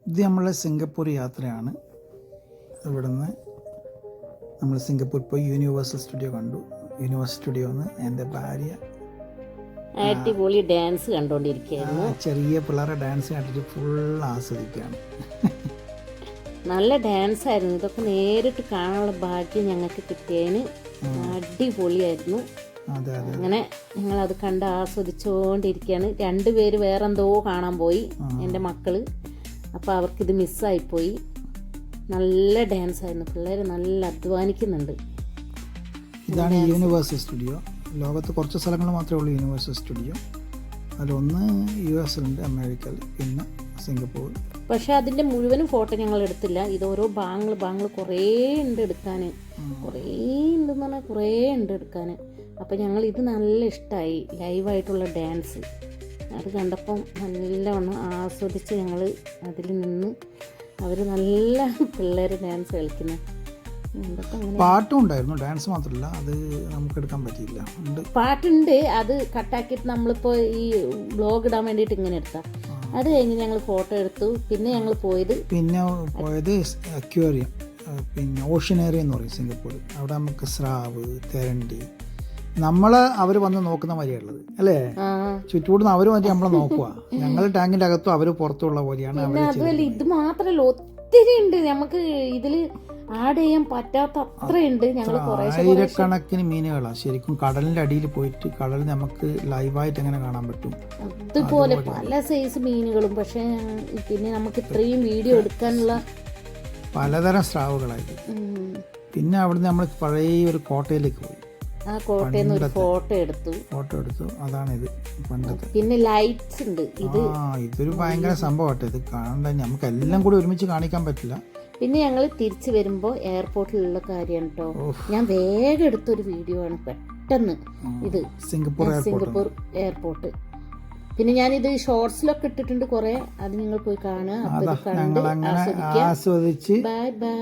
ഇത് നമ്മളെ സിംഗപ്പൂർ യാത്രയാണ്. ഇവിടുന്ന് നമ്മൾ സിംഗപ്പൂർ പോയി യൂണിവേഴ്സൽ സ്റ്റുഡിയോ കണ്ടു. യൂണിവേഴ്സൽ സ്റ്റുഡിയോന്ന് എൻ്റെ ഭാര്യ അടിപൊളി ഡാൻസ് കണ്ടോണ്ടിരിക്കുകയായിരുന്നു. ചെറിയ പിള്ളേരെ ഡാൻസ് കണ്ടിട്ട് ഫുൾ ആസ്വദിക്കുകയാണ്. നല്ല ഡാൻസ് ആയിരുന്നു. ഇതൊക്കെ നേരിട്ട് കാണാനുള്ള ഭാഗ്യം ഞങ്ങൾക്ക് കിട്ടിയതിന് അടിപൊളിയായിരുന്നു. അതെ അതെ, അങ്ങനെ ഞങ്ങളത് കണ്ട് ആസ്വദിച്ചുകൊണ്ടിരിക്കുകയാണ്. രണ്ടുപേര് വേറെന്തോ കാണാൻ പോയി, എൻ്റെ മക്കള്. അപ്പോൾ അവർക്കിത് മിസ്സായിപ്പോയി. നല്ല ഡാൻസ് ആയിരുന്നു. പിള്ളേർ നല്ല അധ്വാനിക്കുന്നുണ്ട്. ഇതാണ് യൂണിവേഴ്സൽ സ്റ്റുഡിയോ. ലോകത്ത് കുറച്ച് സ്ഥലങ്ങൾ മാത്രമേ ഉള്ളൂ യൂണിവേഴ്സൽ സ്റ്റുഡിയോ. അതിലൊന്ന് US-ലുണ്ട്, അമേരിക്കയിൽ, പിന്നെ സിംഗപ്പൂർ. പക്ഷെ അതിൻ്റെ മുഴുവനും ഫോട്ടോ ഞങ്ങൾ എടുത്തില്ല. ഇത് ഓരോ ബാങ്ങൾ കുറേ ഉണ്ട് എടുക്കാൻ. കുറേ ഉണ്ടെന്ന് പറഞ്ഞാൽ കുറേ ഉണ്ട് എടുക്കാൻ. അപ്പം ഞങ്ങൾ ഇത് നല്ല ഇഷ്ടമായി, ലൈവായിട്ടുള്ള ഡാൻസ്. അത് കണ്ടപ്പം നല്ലവണ്ണം ആസ്വദിച്ച് ഞങ്ങൾ അതിൽ നിന്ന്. അവർ നല്ല പിള്ളേർ ഡാൻസ് കളിക്കുന്നത്. പാട്ടും ഉണ്ടായിരുന്നു, ഡാൻസ് മാത്രമല്ല. അത് നമുക്ക് എടുക്കാൻ പറ്റിയില്ല. പാട്ടുണ്ട്, അത് കട്ടാക്കിയിട്ട് നമ്മളിപ്പോൾ ഈ ബ്ലോഗ് ഇടാൻ വേണ്ടിയിട്ട് ഇങ്ങനെ എടുത്താൽ. അത് കഴിഞ്ഞ് ഞങ്ങൾ ഫോട്ടോ എടുത്തു. പിന്നെ ഞങ്ങൾ പോയത് അക്വേറിയം, പിന്നെ ഓഷ്യനേറിയം എന്ന് പറയും സിംഗപ്പൂർ. അവിടെ നമുക്ക് സ്രാവ്, തെരണ്ടി, നമ്മളെ അവർ വന്ന് നോക്കുന്ന മാതിരിയുള്ളത് അല്ലേ? ചുറ്റുകൂടുന്ന അവർ മറ്റേ നമ്മളെ നോക്കുക. ഞങ്ങൾ ടാങ്കിന്റെ അകത്തും അവർ പുറത്തുള്ള പോലെയാണ്. അതുമല്ല, ഇത് മാത്രല്ല, ഒത്തിരി ഉണ്ട്. നമുക്ക് ഇതില് ആഡ് ചെയ്യാൻ പറ്റാത്ത അത്രയുണ്ട്. ഞങ്ങൾ ആയിരക്കണക്കിന് മീനുകളാണ്. ശരിക്കും കടലിന്റെ അടിയിൽ പോയിട്ട് കടൽ നമുക്ക് ലൈവായിട്ട് എങ്ങനെ കാണാൻ പറ്റും. അതുപോലെ പല സൈസ് മീനുകളും. പക്ഷെ പിന്നെ നമുക്ക് ഇത്രയും വീഡിയോ എടുക്കാനുള്ള പലതരം സ്രാവുകളായിരുന്നു. പിന്നെ അവിടുന്ന് നമ്മൾ പഴയ ഒരു കോട്ടയിലേക്ക് പോയി. ആ കോട്ടയിൽ നിന്ന് ഒരു ഫോട്ടോ എടുത്തു. അതാണ് ഇത് പണ്ടത്തെ. പിന്നെ ലൈറ്റ്സ് ഉണ്ട്. ഇതൊരു ഭയങ്കര സംഭവമാട്ടെ. ഇത് കാണണ്ട, നമുക്ക് എല്ലാം കൂടി ഒരുമിച്ച് കാണിക്കാൻ പറ്റില്ല. പിന്നെ ഞങ്ങൾ തിരിച്ചു വരുമ്പോൾ എയർപോർട്ടിലുള്ള കാര്യമാണ് കേട്ടോ. ഞാൻ വേഗം എടുത്തൊരു വീഡിയോ ആണ്, പെട്ടെന്ന്. ഇത് സിംഗപ്പൂർ എയർപോർട്ട്. പിന്നെ ഞാനിത് ഷോർട്സിലൊക്കെ ഇട്ടിട്ടുണ്ട് കുറേ. അത് നിങ്ങൾ പോയി കാണുക. അപ്പോൾ ഇത് കണ്ട് ആസ്വദിക്കുക. Bye bye.